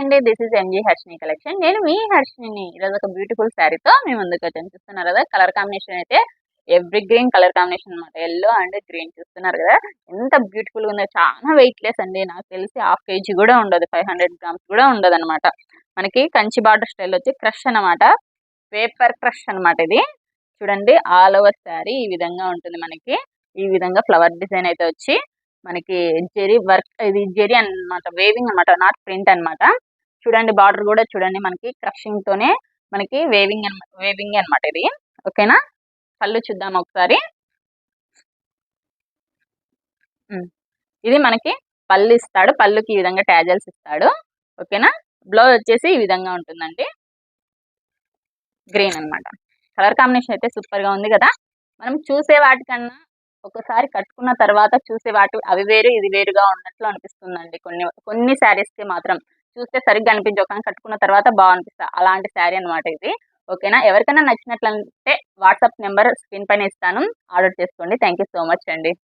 అండి. This is MG Harshini collection. నేను మీ హర్షిని. ఈరోజు ఒక బ్యూటిఫుల్ శారీతో మీ ముందుకు వచ్చాను. చూస్తున్నారు కదా, కలర్ కాంబినేషన్ అయితే ఎవ్రీ గ్రీన్ కలర్ కాంబినేషన్ అనమాట. ఎల్లో అండ్ గ్రీన్ చూస్తున్నారు కదా, ఎంత బ్యూటిఫుల్ గా ఉందో. చాలా వెయిట్ లెస్ అండి. నాకు తెలిసి హాఫ్ కేజీ కూడా ఉండదు, 500 గ్రామ్స్ కూడా ఉండదు అనమాట. మనకి కంచి బార్డర్ స్టైల్ వచ్చి క్రష్ అనమాట, పేపర్ క్రష్ అనమాట. ఇది చూడండి, ఆల్ ఓవర్ శారీ ఈ విధంగా ఉంటుంది. మనకి ఈ విధంగా ఫ్లవర్ డిజైన్ అయితే వచ్చి మనకి జెరీ వర్క్, ఇది జెరీ అన్నమాట, వేవింగ్ అన్నమాట, నాట్ ప్రింట్ అన్నమాట. చూడండి, బార్డర్ కూడా చూడండి, మనకి క్రషింగ్ తోనే మనకి వేవింగ్ అన్నమాట ఇది. ఓకేనా, పళ్ళు చూద్దాం ఒకసారి. ఇది మనకి పళ్ళు ఇస్తాడు, పళ్ళుకి ఈ విధంగా ట్యాజల్స్ ఇస్తాడు. ఓకేనా, బ్లౌజ్ వచ్చేసి ఈ విధంగా ఉంటుందండి, గ్రీన్ అన్నమాట. కలర్ కాంబినేషన్ అయితే సూపర్ గా ఉంది కదా. మనం చూసే వాటికన్నా ఒకసారి కట్టుకున్న తర్వాత చూసే వాటి అవి వేరు ఇది వేరుగా ఉన్నట్లు అనిపిస్తుందండి. కొన్ని కొన్ని శారీస్ కి మాత్రం చూస్తే సరిగ్గా అనిపించవు, కానీ కట్టుకున్న తర్వాత బాగా అనిపిస్తుంది. అలాంటి శారీ అనమాట ఇది. ఓకేనా, ఎవరికైనా నచ్చినట్లంటే వాట్సాప్ నెంబర్ స్క్రీన్ పైన ఇస్తాను, ఆర్డర్ చేసుకోండి. థ్యాంక్ యూ సో మచ్ అండి.